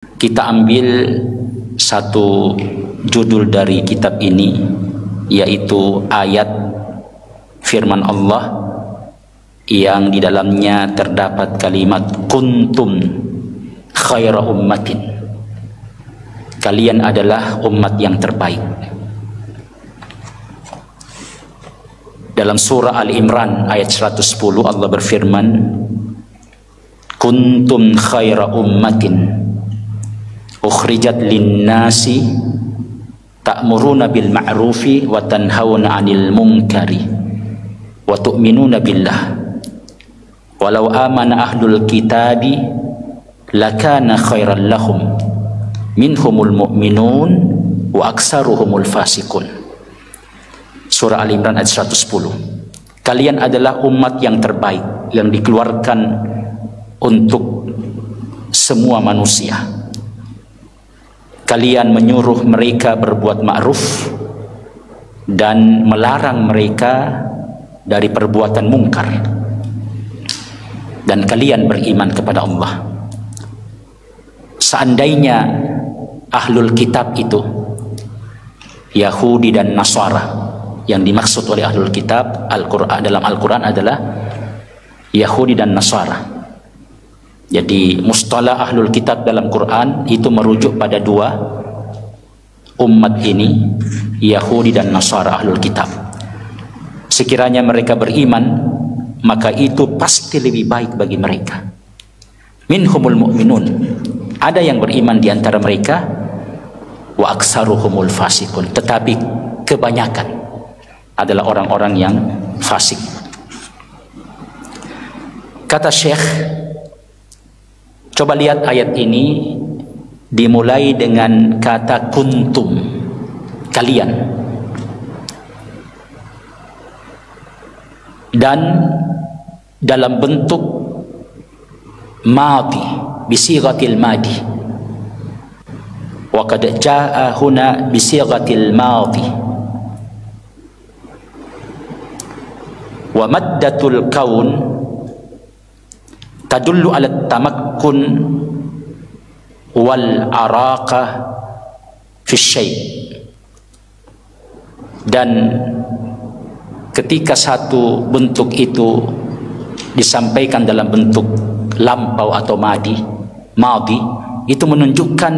Kita ambil satu judul dari kitab ini, yaitu ayat firman Allah yang di dalamnya terdapat kalimat kuntum khaira ummatin. Kalian adalah umat yang terbaik. Dalam surah Al-Imran ayat 110 Allah berfirman, kuntum khaira ummatin ukhrijat linnasi ta'muruna bil ma'rufi wa tanhauna 'anil munkari wa tu'minuna billah walau amana ahlul kitabi lakana khairan lahum minhumul mu'minun wa aksaruhumul fasikun. Surah Al-Imran ayat 110. Kalian adalah umat yang terbaik yang dikeluarkan untuk semua manusia. Kalian menyuruh mereka berbuat ma'ruf dan melarang mereka dari perbuatan mungkar, dan kalian beriman kepada Allah. Seandainya ahlul kitab itu Yahudi dan Nasara, yang dimaksud oleh ahlul kitab Al-Quran, dalam Al-Quran adalah Yahudi dan Nasara. Jadi mustalah ahlul kitab dalam Quran itu merujuk pada dua umat ini, Yahudi dan Nasara, ahlul kitab. Sekiranya mereka beriman, maka itu pasti lebih baik bagi mereka. Minhumul mu'minun, ada yang beriman di antara mereka, wa aksaruhumul fasikun, tetapi kebanyakan adalah orang-orang yang fasik. Kata Syekh, coba lihat ayat ini dimulai dengan kata kuntum, kalian, dan dalam bentuk madi, bisighatil madi, wa qad jaa huna bisighatil madi, wa maddatul kaun tadullu ala tamakkun wal araqah fi syai'. Dan ketika satu bentuk itu disampaikan dalam bentuk lampau atau madi, itu menunjukkan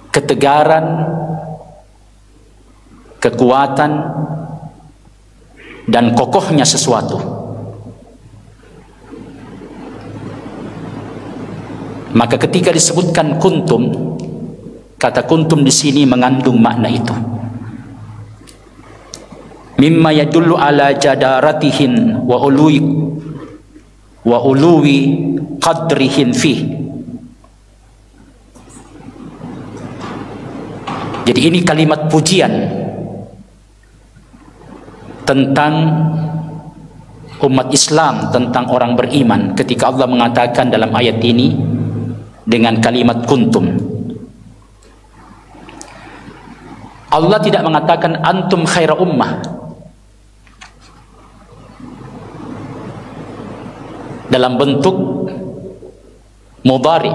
ketegaran, kekuatan dan kokohnya sesuatu. Maka ketika disebutkan kuntum, kata kuntum di sini mengandung makna itu. Mimma yadullu ala jadaratihin wa uluwi qadrihin fi. Jadi ini kalimat pujian tentang umat Islam, tentang orang beriman, ketika Allah mengatakan dalam ayat ini dengan kalimat kuntum. Allah tidak mengatakan antum khaira ummah dalam bentuk mudhari,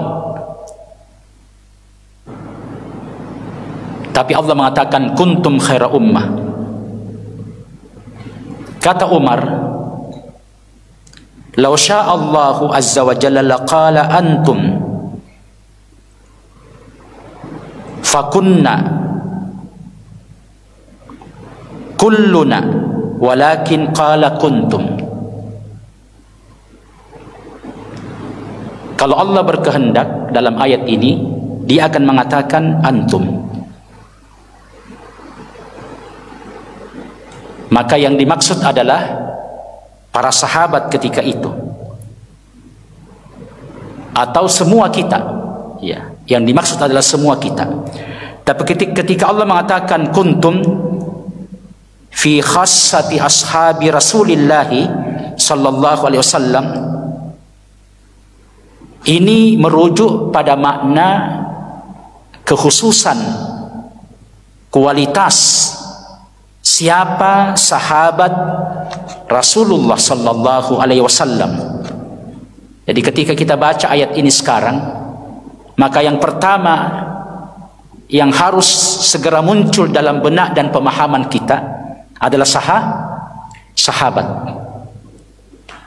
tapi Allah mengatakan kuntum khaira ummah. Kata Umar, law syaa Allahu azza wa jalla laqala antum fakunna kulluna walakin qala kuntum. Kalau Allah berkehendak dalam ayat ini, dia akan mengatakan antum. Maka yang dimaksud adalah para sahabat ketika itu, atau semua kita, ya. Yang dimaksud adalah semua kita. Tapi ketika Allah mengatakan kuntum fi khassati ashabi Rasulillah sallallahu alaihi wasallam, ini merujuk pada makna kekhususan, kualitas siapa sahabat Rasulullah sallallahu alaihi wasallam. Jadi ketika kita baca ayat ini sekarang, Maka yang pertama yang harus segera muncul dalam benak dan pemahaman kita adalah sahabat.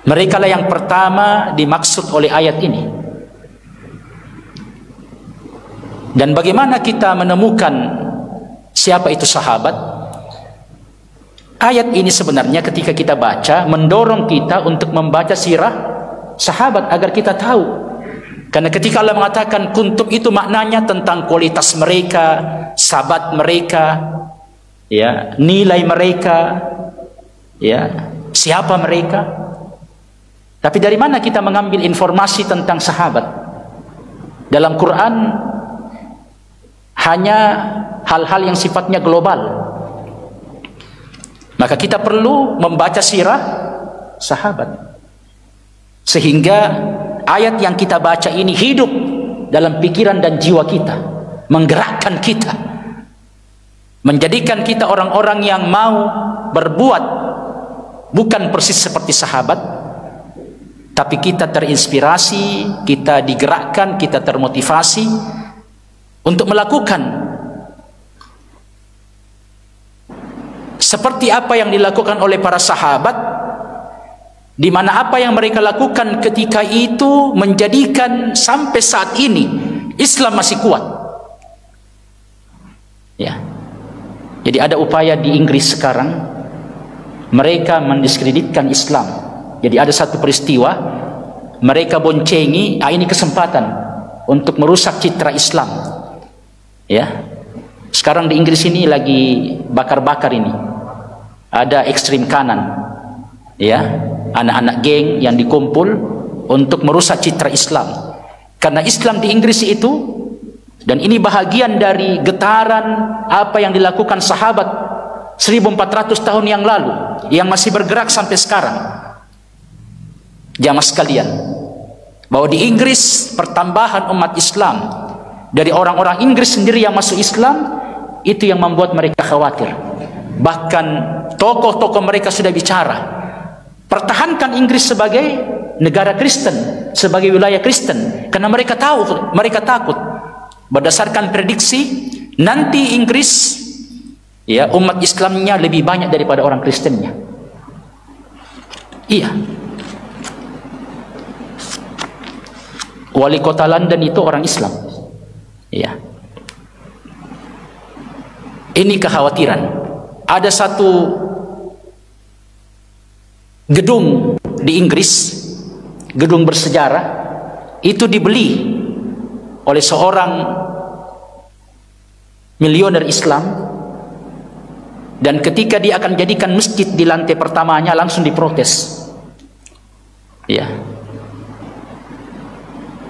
Mereka lah yang pertama dimaksud oleh ayat ini. Dan bagaimana kita menemukan siapa itu sahabat? Ayat ini sebenarnya ketika kita baca mendorong kita untuk membaca sirah sahabat agar kita tahu. Karena ketika Allah mengatakan kuntum, itu maknanya tentang kualitas mereka, sahabat mereka, ya, nilai mereka, ya, siapa mereka. Tapi dari mana kita mengambil informasi tentang sahabat? Dalam Quran hanya hal-hal yang sifatnya global. Maka kita perlu membaca sirah sahabat sehingga ayat yang kita baca ini hidup dalam pikiran dan jiwa kita, menggerakkan kita, menjadikan kita orang-orang yang mau berbuat bukan persis seperti sahabat, tapi kita terinspirasi, kita digerakkan, kita termotivasi untuk melakukan seperti apa yang dilakukan oleh para sahabat, di mana apa yang mereka lakukan ketika itu menjadikan sampai saat ini Islam masih kuat. Ya. Jadi ada upaya di Inggris sekarang, mereka mendiskreditkan Islam. Jadi ada satu peristiwa, mereka boncengi, ini kesempatan untuk merusak citra Islam. Ya. Sekarang di Inggris ini lagi bakar-bakar ini. Ada ekstrim kanan. Ya, anak-anak geng yang dikumpul untuk merusak citra Islam. Karena Islam di Inggris itu, dan ini bahagian dari getaran apa yang dilakukan sahabat 1400 tahun yang lalu, yang masih bergerak sampai sekarang. Jamaah sekalian, bahwa di Inggris pertambahan umat Islam dari orang-orang Inggris sendiri yang masuk Islam, itu yang membuat mereka khawatir. Bahkan tokoh-tokoh mereka sudah bicara, pertahankan Inggris sebagai negara Kristen, sebagai wilayah Kristen, karena mereka tahu, mereka takut berdasarkan prediksi nanti Inggris, ya, umat Islamnya lebih banyak daripada orang Kristennya. Iya, wali kota London itu orang Islam. Iya, ini kekhawatiran. Ada satu gedung di Inggris, gedung bersejarah, itu dibeli oleh seorang milioner Islam, dan ketika dia akan jadikan masjid di lantai pertamanya langsung diprotes. Ya,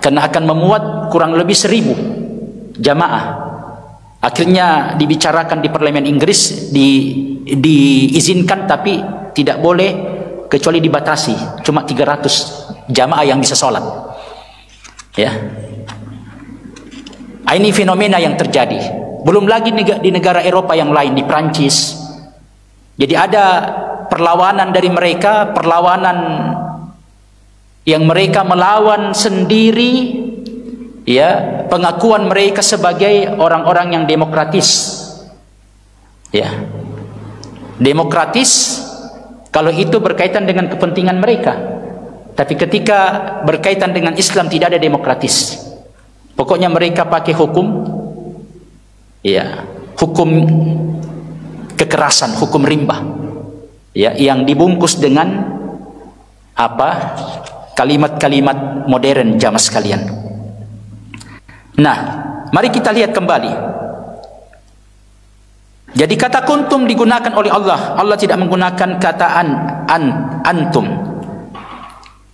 karena akan memuat kurang lebih 1000 jamaah. Akhirnya dibicarakan di parlemen Inggris, diizinkan, tapi tidak boleh kecuali dibatasi, cuma 300 jamaah yang bisa sholat. Ya, ini fenomena yang terjadi. Belum lagi di negara Eropa yang lain, di Prancis. Jadi ada perlawanan dari mereka, perlawanan yang mereka melawan sendiri, ya, pengakuan mereka sebagai orang-orang yang demokratis. Ya, demokratis kalau itu berkaitan dengan kepentingan mereka, tapi ketika berkaitan dengan Islam tidak ada demokratis. Pokoknya mereka pakai hukum, ya, hukum kekerasan, hukum rimba, ya, yang dibungkus dengan apa, kalimat-kalimat modern jamaah sekalian. Nah, mari kita lihat kembali. Jadi kata kuntum digunakan oleh Allah. Allah tidak menggunakan kata antum,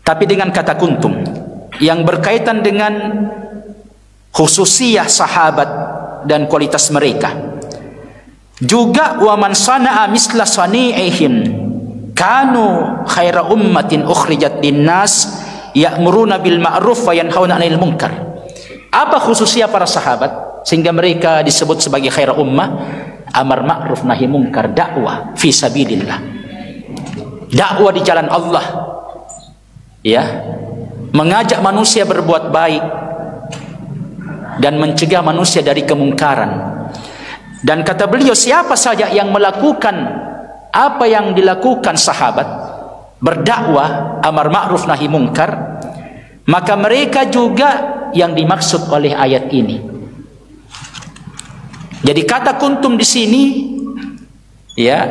tapi dengan kata kuntum yang berkaitan dengan khususiyah sahabat dan kualitas mereka. Juga wa man sana'a misla sani'ihim kanu khaira ummatin ukhrijat linnas ya'muruna bil ma'ruf wa yanhauna 'anil munkar. Apa khususnya para sahabat sehingga mereka disebut sebagai khaira ummah? Amar ma'ruf nahi munkar, dakwah fi sabilillah, dakwah di jalan Allah, ya, mengajak manusia berbuat baik, dan mencegah manusia dari kemungkaran. Dan kata beliau, siapa saja yang melakukan apa yang dilakukan sahabat, berdakwah, amar ma'ruf nahi mungkar, maka mereka juga yang dimaksud oleh ayat ini. Jadi kata kuntum di sini ya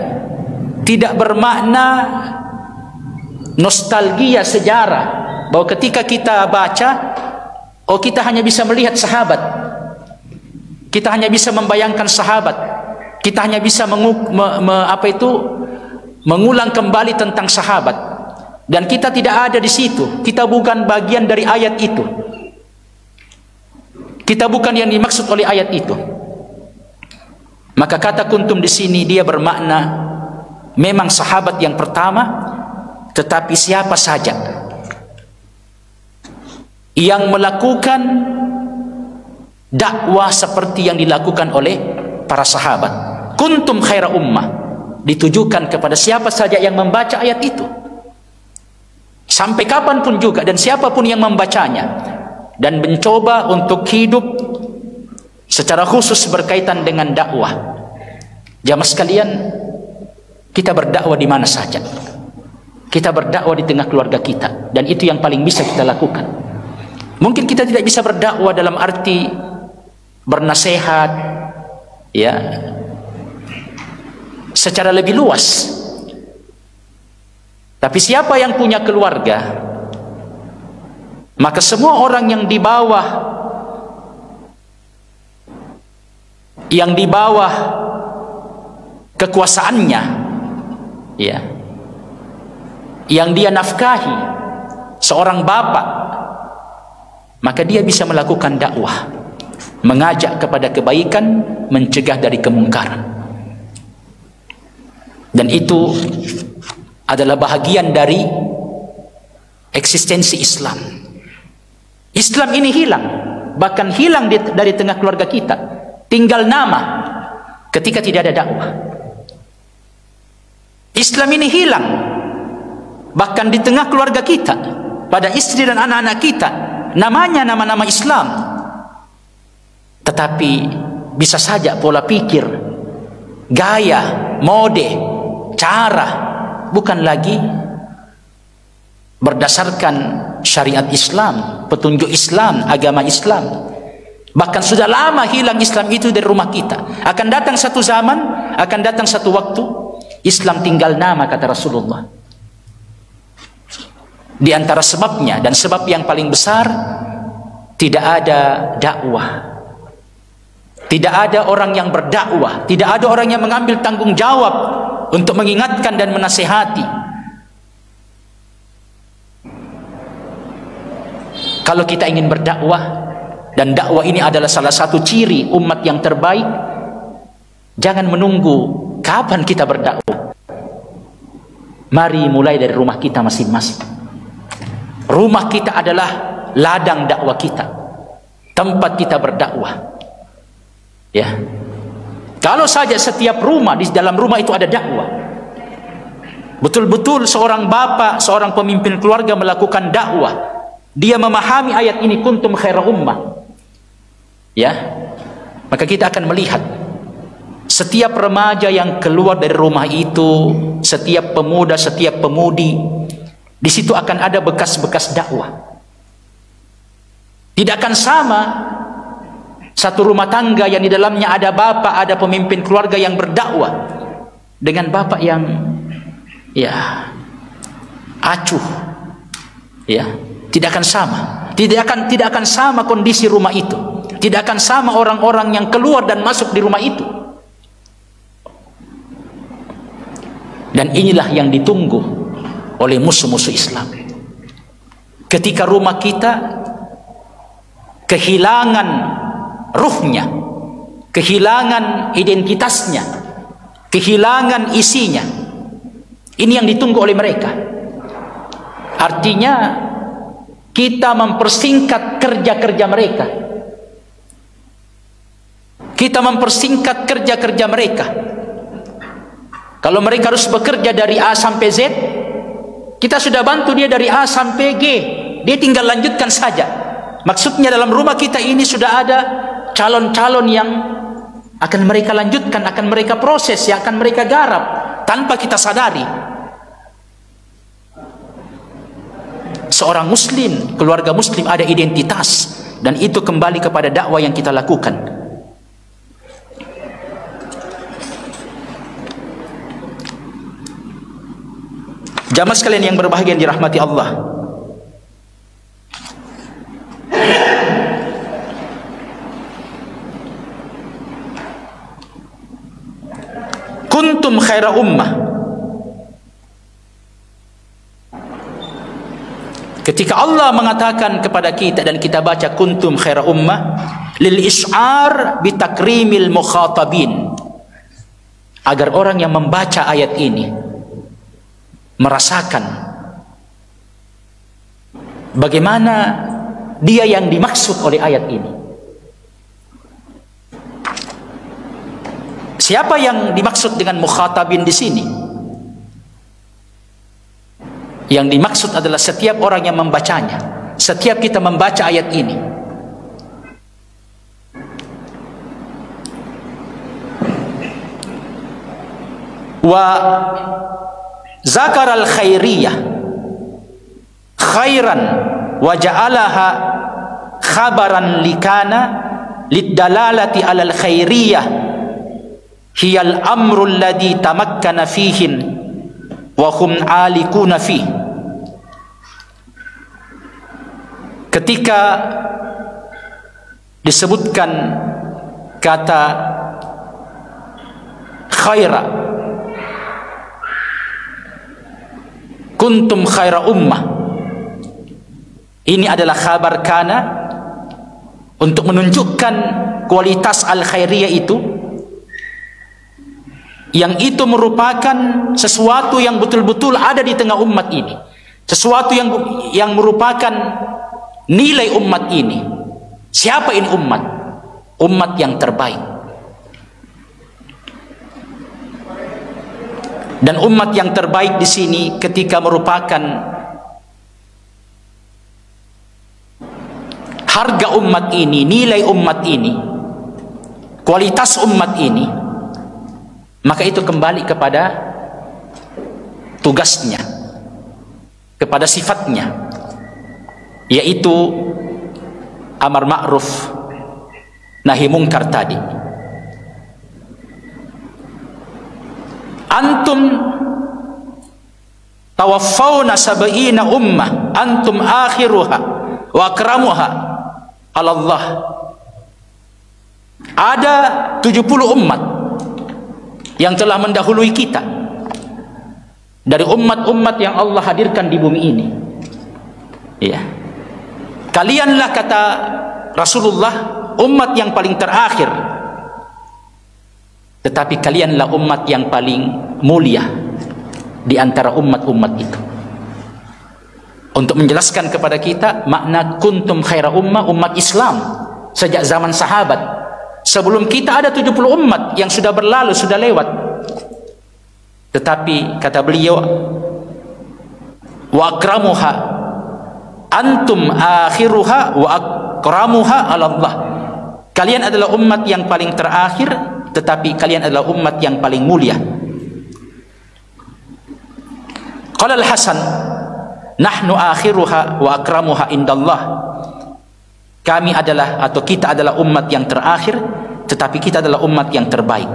tidak bermakna nostalgia sejarah, bahwa ketika kita baca, oh kita hanya bisa melihat sahabat, kita hanya bisa membayangkan sahabat, kita hanya bisa mengulang kembali tentang sahabat, dan kita tidak ada di situ, kita bukan bagian dari ayat itu, kita bukan yang dimaksud oleh ayat itu. Maka kata kuntum di sini dia bermakna memang sahabat yang pertama, tetapi siapa saja yang melakukan dakwah seperti yang dilakukan oleh para sahabat. Kuntum khaira ummah ditujukan kepada siapa saja yang membaca ayat itu, sampai kapanpun juga, dan siapapun yang membacanya dan mencoba untuk hidup secara khusus berkaitan dengan dakwah. Jamaah sekalian, kita berdakwah di mana saja, kita berdakwah di tengah keluarga kita, dan itu yang paling bisa kita lakukan. Mungkin kita tidak bisa berdakwah dalam arti bernasihat ya secara lebih luas, tapi siapa yang punya keluarga, maka semua orang yang di bawah kekuasaannya ya, yang dia nafkahi, seorang bapak, maka dia bisa melakukan dakwah, mengajak kepada kebaikan, mencegah dari kemungkaran. Dan itu adalah bahagian dari eksistensi Islam. Islam ini hilang, bahkan hilang dari tengah keluarga kita, tinggal nama ketika tidak ada dakwah. Islam ini hilang bahkan di tengah keluarga kita, pada istri dan anak-anak kita, namanya nama-nama Islam, tetapi bisa saja pola pikir, gaya, mode, cara bukan lagi berdasarkan syariat Islam, petunjuk Islam, agama Islam. Bahkan sudah lama hilang Islam itu dari rumah kita. Akan datang satu zaman, akan datang satu waktu, Islam tinggal nama, kata Rasulullah. Di antara sebabnya, dan sebab yang paling besar, tidak ada dakwah, tidak ada orang yang berdakwah, tidak ada orang yang mengambil tanggung jawab untuk mengingatkan dan menasihati. Kalau kita ingin berdakwah, dan dakwah ini adalah salah satu ciri umat yang terbaik, jangan menunggu kapan kita berdakwah. Mari mulai dari rumah kita masing-masing. Rumah kita adalah ladang dakwah kita, tempat kita berdakwah. Ya, kalau saja setiap rumah, di dalam rumah itu ada dakwah, betul-betul seorang bapak, seorang pemimpin keluarga melakukan dakwah, dia memahami ayat ini, kuntum khaira ummah, ya, maka kita akan melihat setiap remaja yang keluar dari rumah itu, setiap pemuda, setiap pemudi, di situ akan ada bekas-bekas dakwah. Tidak akan sama satu rumah tangga yang di dalamnya ada bapak, ada pemimpin keluarga yang berdakwah, dengan bapak yang ya acuh, ya, tidak akan sama. Tidak akan sama kondisi rumah itu. Tidak akan sama orang-orang yang keluar dan masuk di rumah itu. Dan inilah yang ditunggu oleh musuh-musuh Islam. Ketika rumah kita kehilangan ruhnya, kehilangan identitasnya, kehilangan isinya, ini yang ditunggu oleh mereka. Artinya kita mempersingkat kerja-kerja mereka, kita mempersingkat kerja-kerja mereka. Kalau mereka harus bekerja dari A sampai Z, kita sudah bantu dia dari A sampai G, dia tinggal lanjutkan saja. Maksudnya dalam rumah kita ini sudah ada calon-calon yang akan mereka lanjutkan, akan mereka proses, yang akan mereka garap tanpa kita sadari. Seorang muslim, keluarga muslim ada identitas, dan itu kembali kepada dakwah yang kita lakukan. Jamaah sekalian yang berbahagia yang dirahmati Allah, kuntum khaira ummah. Ketika Allah mengatakan kepada kita dan kita baca kuntum khaira ummah, lil is'ar bi takrimil mukhatabin, agar orang yang membaca ayat ini merasakan bagaimana dia yang dimaksud oleh ayat ini. Siapa yang dimaksud dengan mukhatabin di sini? Yang dimaksud adalah setiap orang yang membacanya. Setiap kita membaca ayat ini, wa zakar al khairiyah khairan wa ja'alaha khabaran likana lidalalati alal khairiyah hiyal amrul ladhi tamakkana fihin wa hum alikuna fih. Ketika disebutkan kata khaira, kuntum khaira ummah, ini adalah khabar kana untuk menunjukkan kualitas al-khairiyah itu, yang itu merupakan sesuatu yang betul-betul ada di tengah umat ini, sesuatu yang merupakan nilai umat ini. Siapa ini umat? Umat yang terbaik. Dan umat yang terbaik di sini ketika merupakan harga umat ini, nilai umat ini, kualitas umat ini, maka itu kembali kepada tugasnya, kepada sifatnya, yaitu amar ma'ruf nahi mungkar tadi. Antum tawaffawna sab'ina ummah antum akhiruha wa akramuha ala Allah. Ada 70 umat yang telah mendahului kita dari umat-umat yang Allah hadirkan di bumi ini. Ya. Kalianlah, kata Rasulullah, umat yang paling terakhir, tetapi kalianlah umat yang paling mulia di antara umat-umat itu. Untuk menjelaskan kepada kita makna kuntum khaira ummah, umat Islam sejak zaman sahabat. Sebelum kita ada 70 umat yang sudah berlalu, sudah lewat. Tetapi kata beliau, wa akramuha antum akhiruha wa akramuha ala Allah. Kalian adalah umat yang paling terakhir, tetapi kalian adalah umat yang paling mulia. Qala al-Hasan, nahnu akhiruha wa akramuha indallah. Kami adalah, atau kita adalah umat yang terakhir, tetapi kita adalah umat yang terbaik.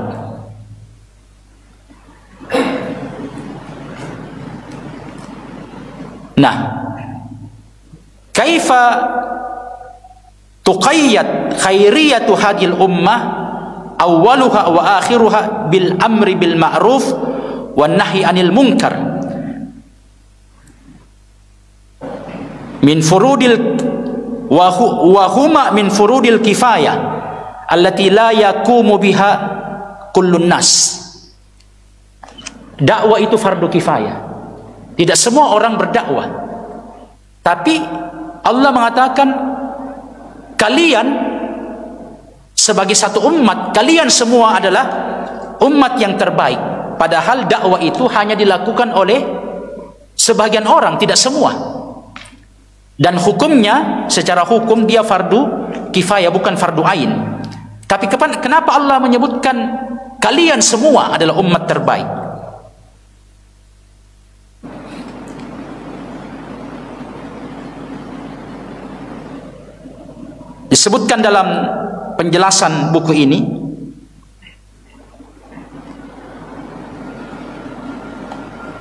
Nah, kaifa tuqayyad khairiyatu hadhil ummah awwaluha wa akhiruha bil amri bil ma'ruf wan nahyi anil munkar min furudil wa huma min furudil kifayah allati la yaqumu biha kullun nas. Dakwah itu fardu kifayah. Tidak semua orang berdakwah. Tapi Allah mengatakan kalian sebagai satu umat, kalian semua adalah umat yang terbaik. Padahal dakwah itu hanya dilakukan oleh sebagian orang, tidak semua. Dan hukumnya, secara hukum dia fardu kifayah, bukan fardu ain. Tapi kenapa Allah menyebutkan kalian semua adalah umat terbaik? Disebutkan dalam penjelasan buku ini,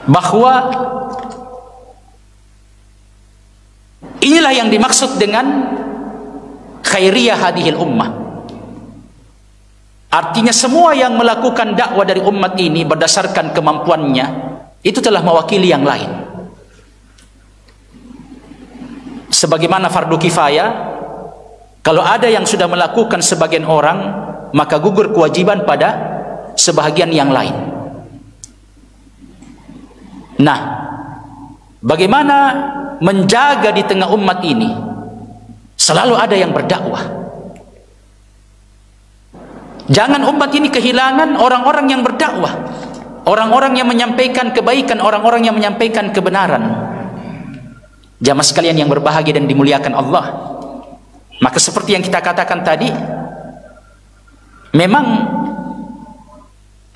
bahwa inilah yang dimaksud dengan khairiyah hadhil ummah. Artinya semua yang melakukan dakwah dari umat ini berdasarkan kemampuannya, itu telah mewakili yang lain. Sebagaimana fardu kifayah, kalau ada yang sudah melakukan sebagian orang, maka gugur kewajiban pada sebahagian yang lain. Nah, bagaimana menjaga di tengah umat ini? Selalu ada yang berdakwah. Jangan umat ini kehilangan orang-orang yang berdakwah, orang-orang yang menyampaikan kebaikan, orang-orang yang menyampaikan kebenaran. Jamaah sekalian yang berbahagia dan dimuliakan Allah, maka seperti yang kita katakan tadi, memang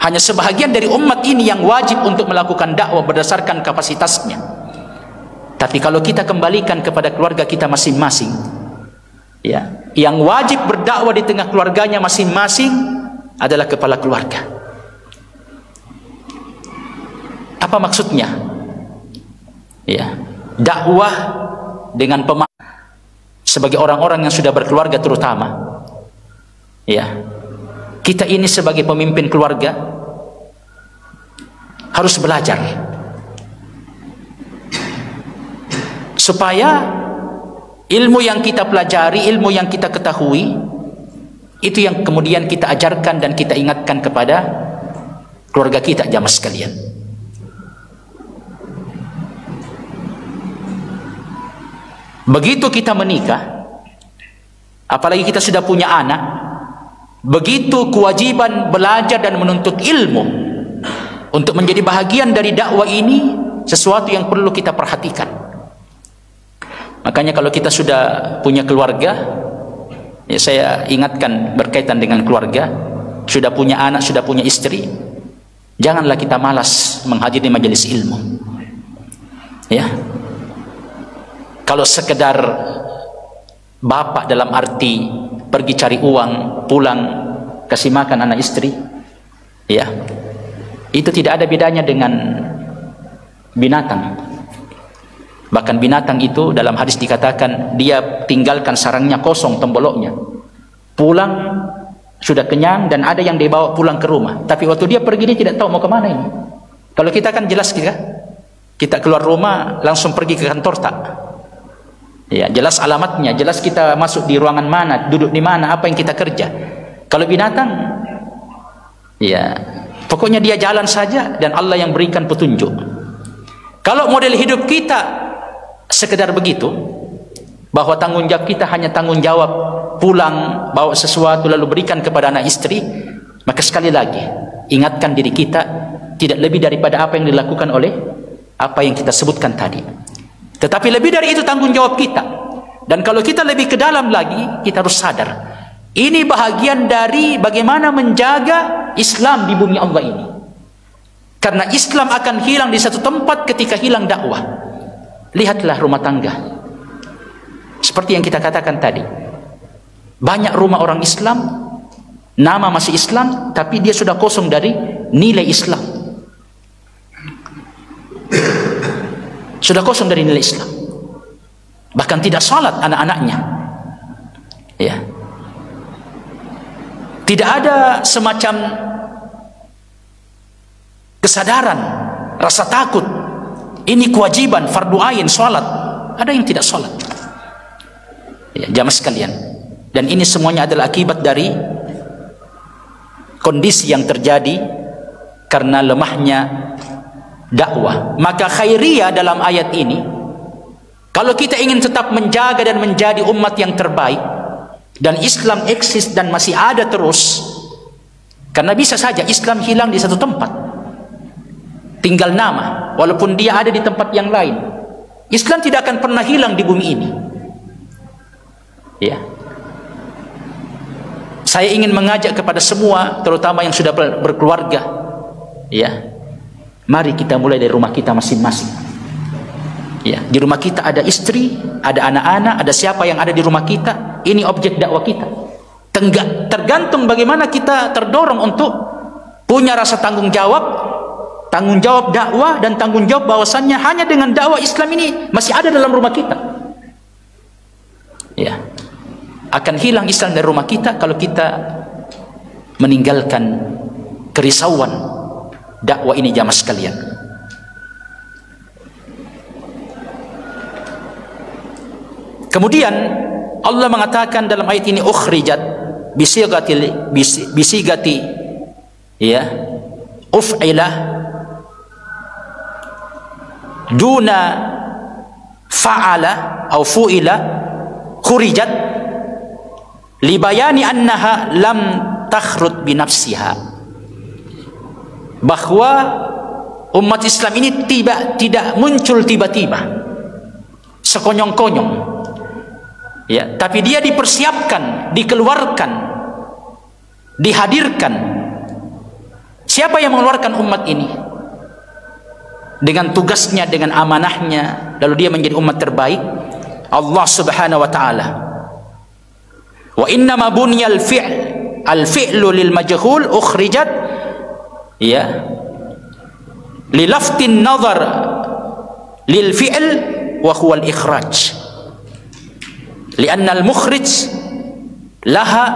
hanya sebahagian dari umat ini yang wajib untuk melakukan dakwah berdasarkan kapasitasnya. Tapi kalau kita kembalikan kepada keluarga kita masing-masing, ya, yang wajib berdakwah di tengah keluarganya masing-masing adalah kepala keluarga. Apa maksudnya? Ya, dakwah dengan sebagai orang-orang yang sudah berkeluarga terutama. Ya, kita ini sebagai pemimpin keluarga harus belajar supaya ilmu yang kita pelajari, ilmu yang kita ketahui, itu yang kemudian kita ajarkan dan kita ingatkan kepada keluarga kita, jamaah sekalian. Begitu kita menikah, apalagi kita sudah punya anak, begitu kewajiban belajar dan menuntut ilmu untuk menjadi bahagian dari dakwah ini sesuatu yang perlu kita perhatikan. Makanya kalau kita sudah punya keluarga, ya saya ingatkan berkaitan dengan keluarga, sudah punya anak, sudah punya istri, janganlah kita malas menghadiri majelis ilmu. Ya, kalau sekedar bapak dalam arti pergi cari uang, pulang kasih makan anak istri, ya, itu tidak ada bedanya dengan binatang. Bahkan binatang itu dalam hadis dikatakan dia tinggalkan sarangnya kosong, temboloknya, pulang sudah kenyang dan ada yang dibawa pulang ke rumah. Tapi waktu dia pergi dia tidak tahu mau kemana ini. Kalau kita kan jelas kita keluar rumah langsung pergi ke kantor tak? Ya, jelas alamatnya, jelas kita masuk di ruangan mana, duduk di mana, apa yang kita kerja. Kalau binatang, ya pokoknya dia jalan saja dan Allah yang berikan petunjuk. Kalau model hidup kita sekedar begitu, bahwa tanggung jawab kita hanya tanggung jawab pulang bawa sesuatu lalu berikan kepada anak istri, maka sekali lagi ingatkan diri kita tidak lebih daripada apa yang dilakukan oleh apa yang kita sebutkan tadi. Tetapi lebih dari itu tanggung jawab kita. Dan kalau kita lebih ke dalam lagi, kita harus sadar ini bahagian dari bagaimana menjaga Islam di bumi Allah ini. Karena Islam akan hilang di satu tempat ketika hilang dakwah. Lihatlah rumah tangga. Seperti yang kita katakan tadi, banyak rumah orang Islam, nama masih Islam, tapi dia sudah kosong dari nilai Islam. Sudah kosong dari nilai Islam. Bahkan tidak salat anak-anaknya. Ya. Tidak ada semacam kesadaran, rasa takut. Ini kewajiban, fardu ain, salat. Ada yang tidak salat. Ya, jamaah sekalian. Dan ini semuanya adalah akibat dari kondisi yang terjadi karena lemahnya dakwah. Maka khairiyah dalam ayat ini, kalau kita ingin tetap menjaga dan menjadi umat yang terbaik, dan Islam eksis dan masih ada terus, karena bisa saja Islam hilang di satu tempat, tinggal nama, walaupun dia ada di tempat yang lain. Islam tidak akan pernah hilang di bumi ini. Ya. Saya ingin mengajak kepada semua, terutama yang sudah berkeluarga, ya. Mari kita mulai dari rumah kita masing-masing. Ya, di rumah kita ada istri, ada anak-anak, ada siapa yang ada di rumah kita, ini objek dakwah kita. Tergantung bagaimana kita terdorong untuk punya rasa tanggung jawab dakwah, dan tanggung jawab bahwasannya hanya dengan dakwah Islam ini masih ada dalam rumah kita. Ya. Akan hilang Islam dari rumah kita kalau kita meninggalkan kerisauan dakwah ini, jamaah sekalian. Kemudian Allah mengatakan dalam ayat ini, ukhrijat bisigati ya uf'ilah duna fa'ala atau fu'ila, khurijat libayani annaha lam takhrud binafsiha, bahwa umat Islam ini tidak muncul tiba-tiba sekonyong-konyong, ya, tapi dia dipersiapkan, dikeluarkan, dihadirkan. Siapa yang mengeluarkan umat ini dengan tugasnya, dengan amanahnya, lalu dia menjadi umat terbaik? Allah Subhanahu wa taala. Wa inna ma bunyal al-fi'lu lil majhul ukhrijat ya li laftin nazar lil fi'l wa huwa al-ikhraj, lianna al-mukhrij laha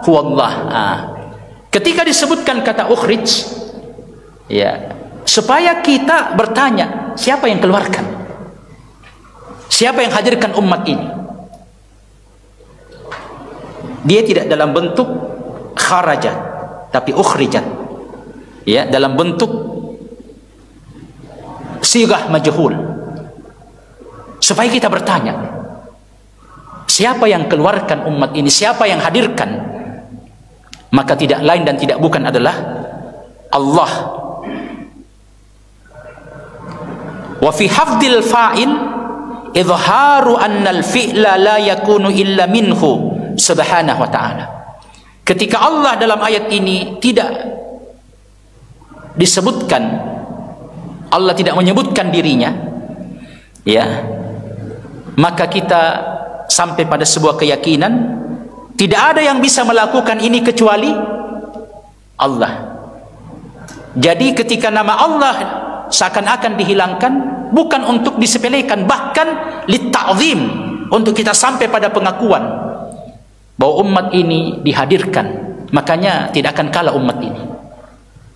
huwa Allah. Ketika disebutkan kata ukhrij, ya, supaya kita bertanya, siapa yang keluarkan, siapa yang hadirkan umat ini? Dia tidak dalam bentuk kharajat, tapi ukhrijat, ya, dalam bentuk sigah majhul, supaya kita bertanya, siapa yang keluarkan umat ini, siapa yang hadirkan? Maka tidak lain dan tidak bukan adalah Allah. Wa fi hafdil fa'il izharu anna al-fi'la la yakunu illa minhu subhanahu wa ta'ala. Ketika Allah dalam ayat ini tidak disebutkan, Allah tidak menyebutkan dirinya, ya, maka kita sampai pada sebuah keyakinan tidak ada yang bisa melakukan ini kecuali Allah. Jadi ketika nama Allah seakan-akan dihilangkan, bukan untuk disepelekan, bahkan litta'zim, untuk kita sampai pada pengakuan bahwa umat ini dihadirkan. Makanya tidak akan kalah umat ini.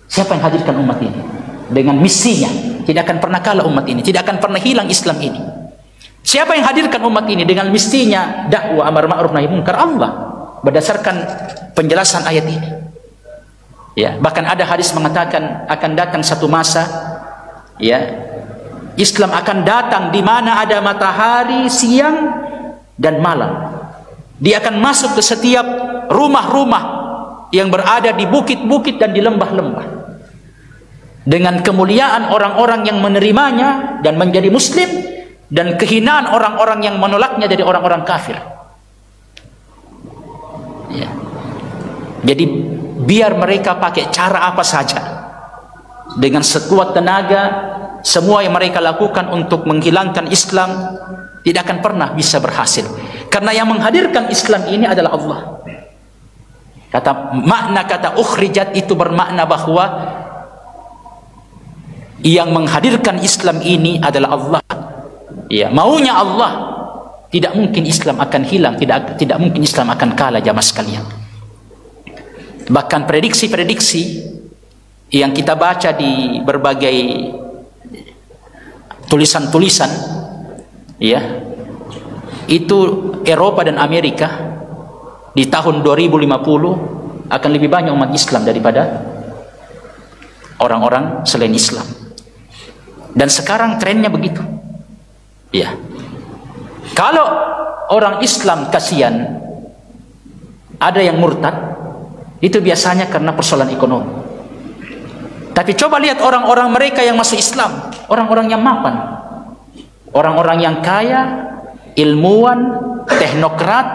Siapa yang hadirkan umat ini? Dengan misinya tidak akan pernah kalah umat ini, tidak akan pernah hilang Islam ini. Siapa yang hadirkan umat ini dengan misinya dakwah amar ma'ruf nahi munkar? Allah, berdasarkan penjelasan ayat ini. Ya, bahkan ada hadis mengatakan akan datang satu masa, ya, Islam akan datang di mana ada matahari siang dan malam. Dia akan masuk ke setiap rumah-rumah yang berada di bukit-bukit dan di lembah-lembah. Dengan kemuliaan orang-orang yang menerimanya dan menjadi muslim, dan kehinaan orang-orang yang menolaknya dari orang-orang kafir. Ya. Jadi biar mereka pakai cara apa saja, dengan sekuat tenaga, semua yang mereka lakukan untuk menghilangkan Islam tidak akan pernah bisa berhasil. Karena yang menghadirkan Islam ini adalah Allah. Makna kata ukhrijat itu bermakna bahwa yang menghadirkan Islam ini adalah Allah. Ya, maunya Allah, tidak mungkin Islam akan hilang, tidak mungkin Islam akan kalah, jamaah sekalian. Bahkan prediksi-prediksi yang kita baca di berbagai tulisan-tulisan, ya, itu Eropa dan Amerika di tahun 2050 akan lebih banyak umat Islam daripada orang-orang selain Islam. Dan sekarang trennya begitu. Ya, kalau orang Islam kasihan ada yang murtad, itu biasanya karena persoalan ekonomi. Tapi coba lihat orang-orang mereka yang masuk Islam, orang-orang yang mapan, orang-orang yang kaya, ilmuwan, teknokrat,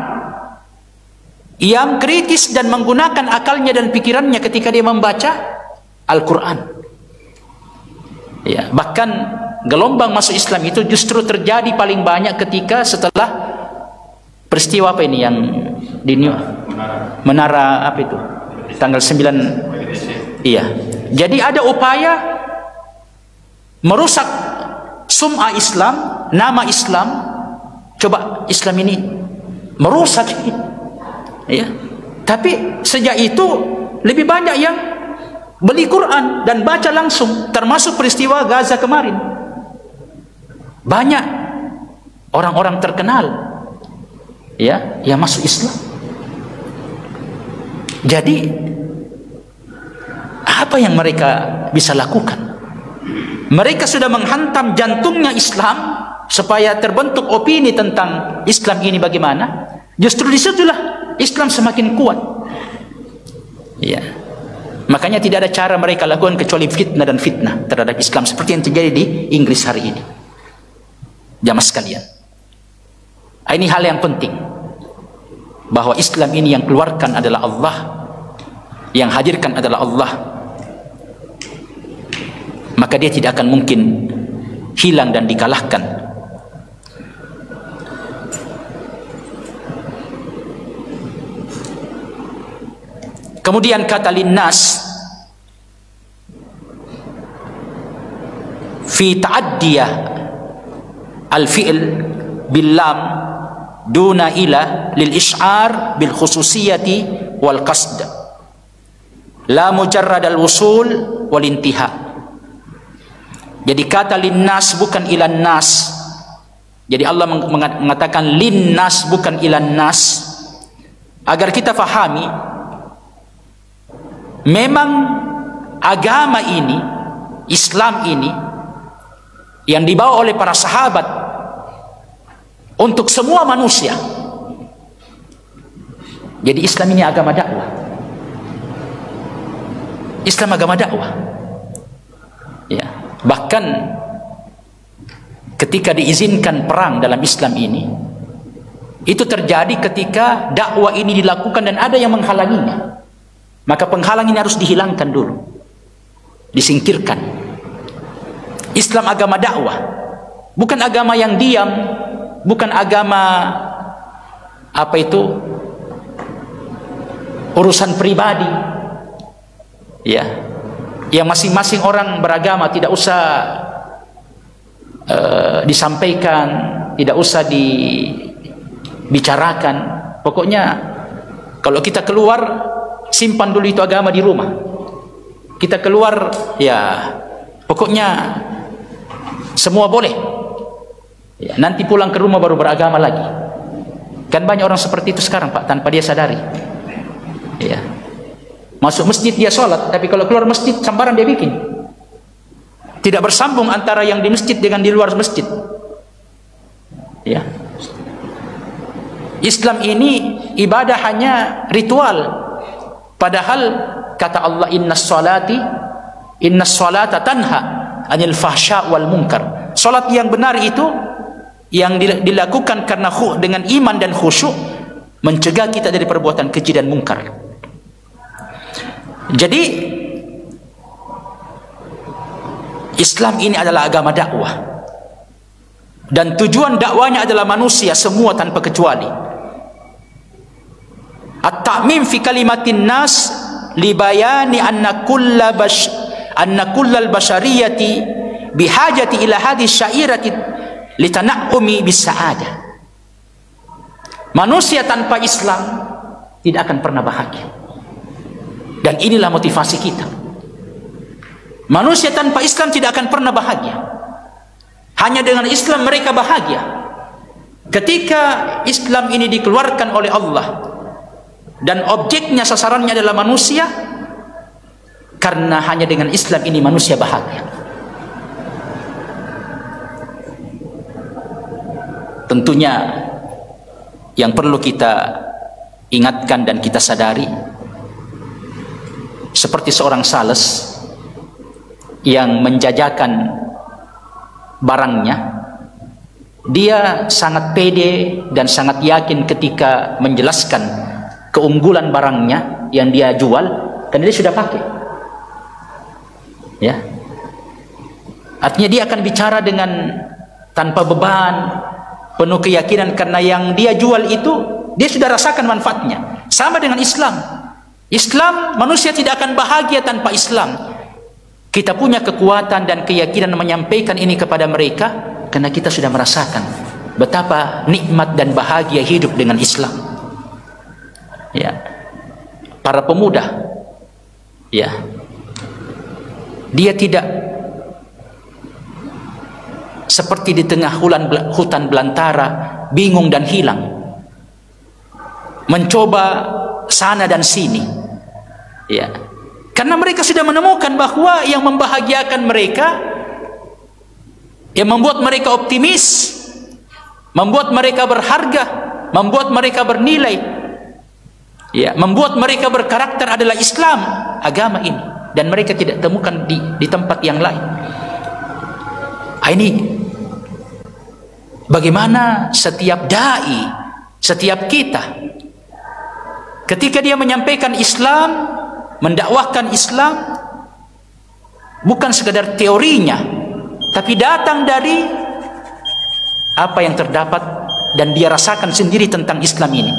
yang kritis dan menggunakan akalnya dan pikirannya ketika dia membaca Al-Quran. Ya, bahkan gelombang masuk Islam itu justru terjadi paling banyak ketika setelah peristiwa apa ini yang di Menara apa itu? Tanggal 9. Iya. Jadi ada upaya merusak sum'ah Islam, nama Islam. Coba Islam ini merusak. Ya. Tapi sejak itu lebih banyak yang beli Quran dan baca langsung, termasuk peristiwa Gaza kemarin. Banyak orang-orang terkenal ya yang masuk Islam. Jadi apa yang mereka bisa lakukan? Mereka sudah menghantam jantungnya Islam supaya terbentuk opini tentang Islam ini bagaimana. Justru disitulah Islam semakin kuat. Ya. Makanya tidak ada cara mereka lakukan kecuali fitnah dan fitnah terhadap Islam seperti yang terjadi di Inggris hari ini. Jamaah sekalian. Ini hal yang penting. Bahwa Islam ini yang keluarkan adalah Allah, yang hadirkan adalah Allah. Maka dia tidak akan mungkin hilang dan dikalahkan. Kemudian kata linnas fi ta'addiyah al-fi'l bil lam duna ila lil ish'ar bil khususiyati wal qasd la mujarrad al wusul wal intiha. Jadi kata linnas bukan ilan nas. Jadi Allah mengatakan linnas bukan ilan nas agar kita fahami memang agama ini, Islam ini yang dibawa oleh para sahabat untuk semua manusia. Jadi Islam ini agama dakwah. Islam agama dakwah. Ya, bahkan ketika diizinkan perang dalam Islam ini, itu terjadi ketika dakwah ini dilakukan dan ada yang menghalanginya. Maka penghalang ini harus dihilangkan dulu, disingkirkan. Islam agama dakwah, bukan agama yang diam, bukan agama apa itu urusan pribadi, ya, yang masing-masing orang beragama tidak usah disampaikan, tidak usah dibicarakan. Pokoknya kalau kita keluar, simpan dulu itu agama di rumah. Kita keluar, ya pokoknya semua boleh. Ya, nanti pulang ke rumah baru beragama lagi. Kan banyak orang seperti itu sekarang, Pak, tanpa dia sadari. Ya. Masuk masjid dia sholat, tapi kalau keluar masjid sambaran dia bikin. Tidak bersambung antara yang di masjid dengan di luar masjid. Ya. Islam ini ibadah hanya ritual. Padahal kata Allah innas salata tanha anil fahsya wal munkar. Salat yang benar itu yang dilakukan karena dengan iman dan khusyuk mencegah kita dari perbuatan keji dan mungkar. Jadi Islam ini adalah agama dakwah. Dan tujuan dakwanya adalah manusia semua tanpa kecuali. At-ta'mim fi kalimatin nas li bayani anna kullal bashariyati bihajati ila hadhihi syairati litana'umi bis sa'adah. Manusia tanpa Islam tidak akan pernah bahagia. Dan inilah motivasi kita. Manusia tanpa Islam tidak akan pernah bahagia. Hanya dengan Islam mereka bahagia. Ketika Islam ini dikeluarkan oleh Allah dan objeknya, sasarannya adalah manusia, karena hanya dengan Islam ini manusia bahagia. Tentunya yang perlu kita ingatkan dan kita sadari, seperti seorang sales yang menjajakan barangnya dia sangat pede dan sangat yakin ketika menjelaskan keunggulan barangnya yang dia jual, karena dia sudah pakai. Ya. Artinya dia akan bicara dengan tanpa beban, penuh keyakinan, karena yang dia jual itu dia sudah rasakan manfaatnya. Sama dengan Islam. Islam, manusia tidak akan bahagia tanpa Islam. Kita punya kekuatan dan keyakinan menyampaikan ini kepada mereka karena kita sudah merasakan betapa nikmat dan bahagia hidup dengan Islam. Ya. Para pemuda, ya, dia tidak seperti di tengah hutan belantara, bingung dan hilang, mencoba sana dan sini, ya, karena mereka sudah menemukan bahwa yang membahagiakan mereka, yang membuat mereka optimis, membuat mereka berharga, membuat mereka bernilai, ya, membuat mereka berkarakter adalah Islam, agama ini, dan mereka tidak temukan di tempat yang lain. Ini bagaimana setiap dai, setiap kita, ketika dia menyampaikan Islam, mendakwahkan Islam, bukan sekadar teorinya, tapi datang dari apa yang terdapat dan dia rasakan sendiri tentang Islam ini,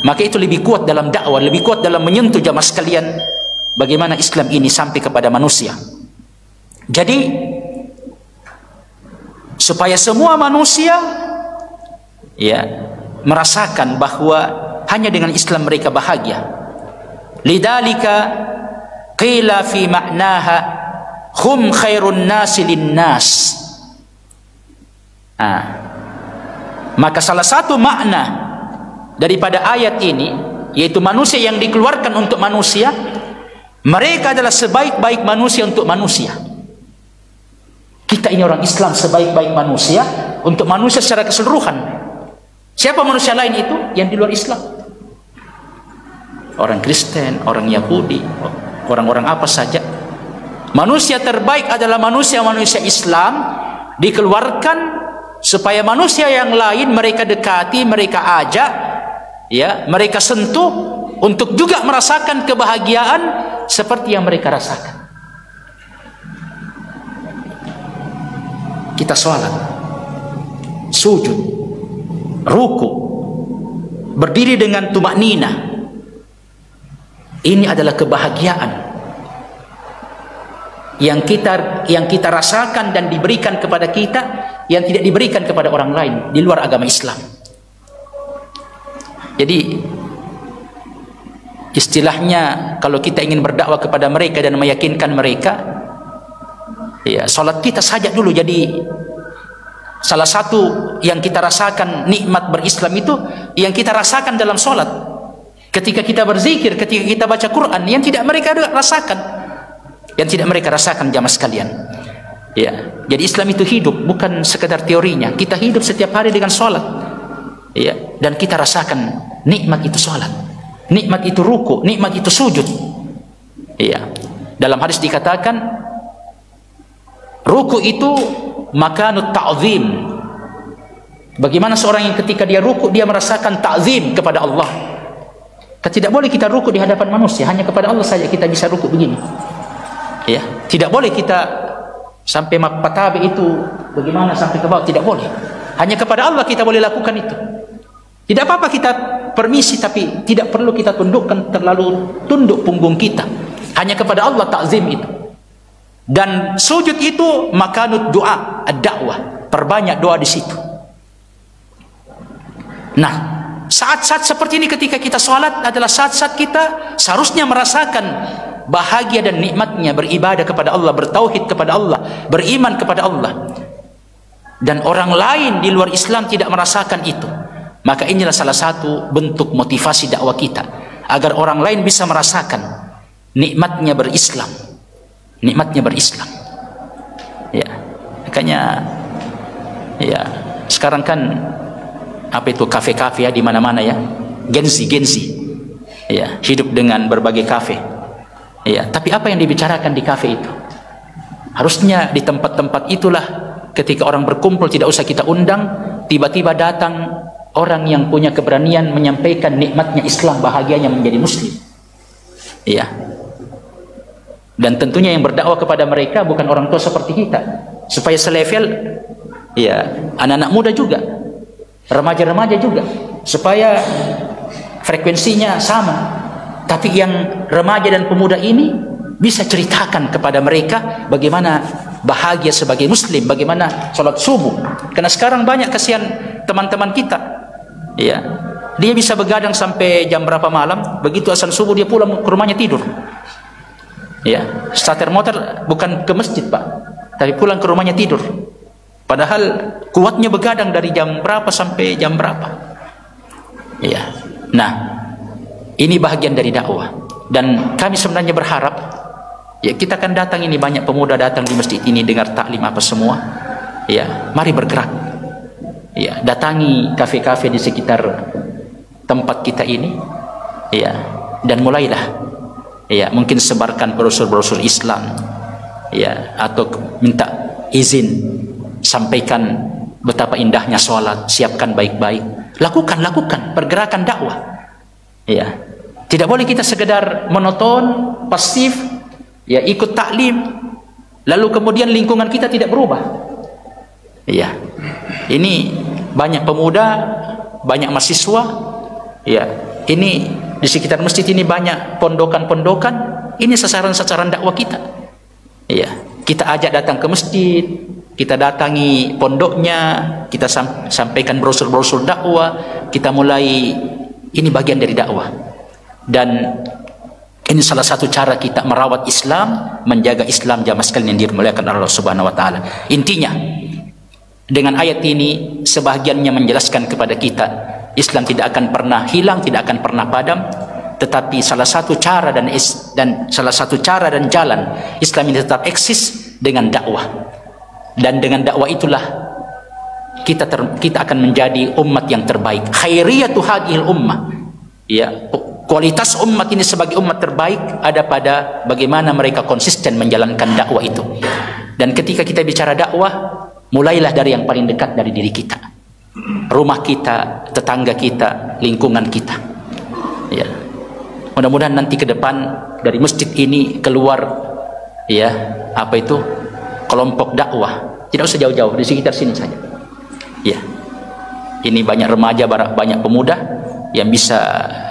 maka itu lebih kuat dalam dakwah, lebih kuat dalam menyentuh jamaah sekalian bagaimana Islam ini sampai kepada manusia. Jadi supaya semua manusia, ya, merasakan bahwa hanya dengan Islam mereka bahagia. Lidzalika qila fi ma'naha hum khairun nasi linnas. Maka salah satu makna daripada ayat ini, yaitu manusia yang dikeluarkan untuk manusia, mereka adalah sebaik-baik manusia untuk manusia. Kita ini orang Islam sebaik-baik manusia untuk manusia secara keseluruhan. Siapa manusia lain itu yang di luar Islam? Orang Kristen, orang Yahudi, orang-orang apa saja. Manusia terbaik adalah manusia-manusia Islam, dikeluarkan supaya manusia yang lain mereka dekati, mereka ajak, ya, mereka sentuh untuk juga merasakan kebahagiaan seperti yang mereka rasakan. Kita sholat, sujud, ruku, berdiri dengan tumaknina. Ini adalah kebahagiaan yang kita rasakan dan diberikan kepada kita, yang tidak diberikan kepada orang lain di luar agama Islam. Jadi istilahnya, kalau kita ingin berdakwah kepada mereka dan meyakinkan mereka, ya, salat kita saja dulu jadi salah satu yang kita rasakan nikmat berislam itu yang kita rasakan dalam salat. Ketika kita berzikir, ketika kita baca Quran, yang tidak mereka rasakan, yang tidak mereka rasakan jamaah sekalian. Ya, jadi Islam itu hidup, bukan sekedar teorinya. Kita hidup setiap hari dengan salat. Ya, dan kita rasakan nikmat itu salat, nikmat itu ruku, nikmat itu sujud. Ya, dalam hadis dikatakan ruku itu makanut ta'zim. Bagaimana seorang yang ketika dia ruku dia merasakan ta'zim kepada Allah. Tidak boleh kita ruku di hadapan manusia, hanya kepada Allah saja kita bisa ruku begini. Ya, tidak boleh kita sampai patabe itu bagaimana sampai ke bawah, tidak boleh. Hanya kepada Allah kita boleh lakukan itu. Tidak apa-apa kita permisi, tapi tidak perlu kita tundukkan, terlalu tunduk punggung kita. Hanya kepada Allah ta'zim itu. Dan sujud itu makanut doa, ad-da'wah, perbanyak doa di situ. Nah, saat-saat seperti ini ketika kita sholat adalah saat-saat kita seharusnya merasakan bahagia dan nikmatnya beribadah kepada Allah, bertauhid kepada Allah, beriman kepada Allah. Dan orang lain di luar Islam tidak merasakan itu. Maka inilah salah satu bentuk motivasi dakwah kita, agar orang lain bisa merasakan nikmatnya berislam, nikmatnya berislam. Ya, makanya ya sekarang kan apa itu kafe-kafe ya di mana-mana ya, Genzi, ya, hidup dengan berbagai kafe. Ya, tapi apa yang dibicarakan di kafe itu? Harusnya di tempat-tempat itulah ketika orang berkumpul tidak usah kita undang, tiba-tiba datang orang yang punya keberanian menyampaikan nikmatnya Islam, bahagianya menjadi muslim. Iya. Dan tentunya yang berdakwah kepada mereka bukan orang tua seperti kita, supaya selevel, ya, anak-anak muda juga, remaja-remaja juga, supaya frekuensinya sama. Tapi yang remaja dan pemuda ini bisa ceritakan kepada mereka bagaimana bahagia sebagai muslim, bagaimana sholat subuh. Karena sekarang banyak kasihan teman-teman kita, ya, dia bisa begadang sampai jam berapa malam, begitu azan subuh dia pulang ke rumahnya tidur. Ya, starter motor bukan ke masjid, Pak, tapi pulang ke rumahnya tidur. Padahal kuatnya begadang dari jam berapa sampai jam berapa. Ya. Nah, ini bahagian dari dakwah. Dan kami sebenarnya berharap, ya, kita akan datang ini, banyak pemuda datang di masjid ini dengar taklim apa semua. Ya, mari bergerak. Ya, datangi kafe-kafe di sekitar tempat kita ini. Ya, dan mulailah. Ya, mungkin sebarkan brosur-brosur Islam, ya, atau minta izin, sampaikan betapa indahnya sholat, siapkan baik-baik, lakukan pergerakan dakwah. Ya, tidak boleh kita sekedar monoton, pasif, ya, ikut taklim, lalu kemudian lingkungan kita tidak berubah. Ya, ini banyak pemuda, banyak mahasiswa, ya, ini di sekitar masjid ini banyak pondokan-pondokan, ini sasaran-sasaran dakwah kita. Ya, kita ajak datang ke masjid, kita datangi pondoknya, kita sampaikan brosur-brosur dakwah, kita mulai, ini bagian dari dakwah. Dan ini salah satu cara kita merawat Islam, menjaga Islam, jamaah sekalian yang dimuliakan Allah Subhanahu wa taala. Intinya, dengan ayat ini sebahagiannya menjelaskan kepada kita, Islam tidak akan pernah hilang, tidak akan pernah padam, tetapi salah satu cara dan salah satu cara dan jalan Islam ini tetap eksis dengan dakwah. Dan dengan dakwah itulah kita akan menjadi umat yang terbaik. Khairiyatu hadhil ummah. Ya, kualitas umat ini sebagai umat terbaik ada pada bagaimana mereka konsisten menjalankan dakwah itu. Dan ketika kita bicara dakwah, mulailah dari yang paling dekat dari diri kita. Rumah kita, tetangga kita, lingkungan kita. Ya. Mudah-mudahan nanti ke depan dari masjid ini keluar, ya, apa itu, kelompok dakwah. Tidak usah jauh-jauh, di sekitar sini saja. Ya. Ini banyak remaja, banyak pemuda yang bisa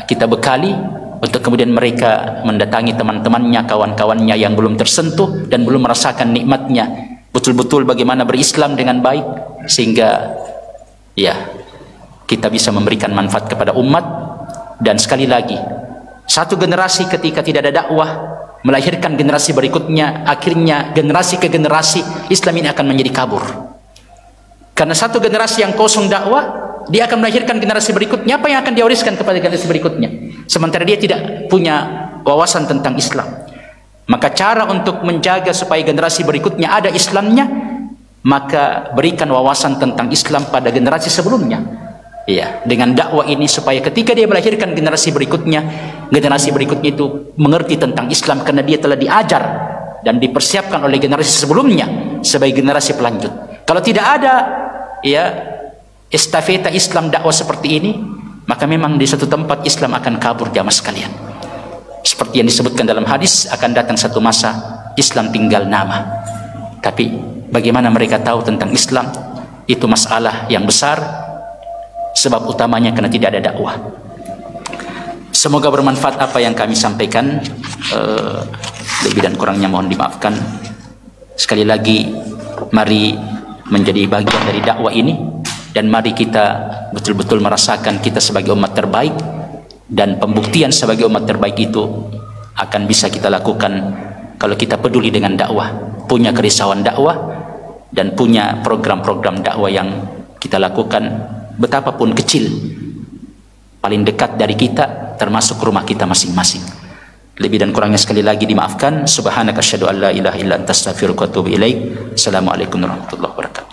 kita bekali untuk kemudian mereka mendatangi teman-temannya, kawan-kawannya yang belum tersentuh dan belum merasakan nikmatnya betul-betul bagaimana berislam dengan baik, sehingga, ya, kita bisa memberikan manfaat kepada umat. Dan sekali lagi, satu generasi ketika tidak ada dakwah melahirkan generasi berikutnya, akhirnya generasi ke generasi Islam ini akan menjadi kabur. Karena satu generasi yang kosong dakwah, dia akan melahirkan generasi berikutnya. Apa yang akan dia wariskan kepada generasi berikutnya? Sementara dia tidak punya wawasan tentang Islam. Maka cara untuk menjaga supaya generasi berikutnya ada Islamnya, maka berikan wawasan tentang Islam pada generasi sebelumnya. Ya, dengan dakwah ini supaya ketika dia melahirkan generasi berikutnya itu mengerti tentang Islam karena dia telah diajar dan dipersiapkan oleh generasi sebelumnya sebagai generasi pelanjut. Kalau tidak ada, ya, estafeta Islam dakwah seperti ini, maka memang di satu tempat Islam akan kabur, jamaah sekalian. Seperti yang disebutkan dalam hadis, akan datang satu masa Islam tinggal nama. Tapi bagaimana mereka tahu tentang Islam? Itu masalah yang besar. Sebab utamanya karena tidak ada dakwah. Semoga bermanfaat apa yang kami sampaikan. Lebih dan kurangnya mohon dimaafkan. Sekali lagi, mari menjadi bagian dari dakwah ini, dan mari kita betul-betul merasakan kita sebagai umat terbaik, dan pembuktian sebagai umat terbaik itu akan bisa kita lakukan kalau kita peduli dengan dakwah, punya kerisauan dakwah, dan punya program-program dakwah yang kita lakukan betapapun kecil, paling dekat dari kita, termasuk rumah kita masing-masing. Lebih dan kurangnya sekali lagi dimaafkan. Subhanaka asyhadu an la ilaha illa anta astaghfiruka wa atubu ilaik. Assalamualaikum warahmatullahi wabarakatuh.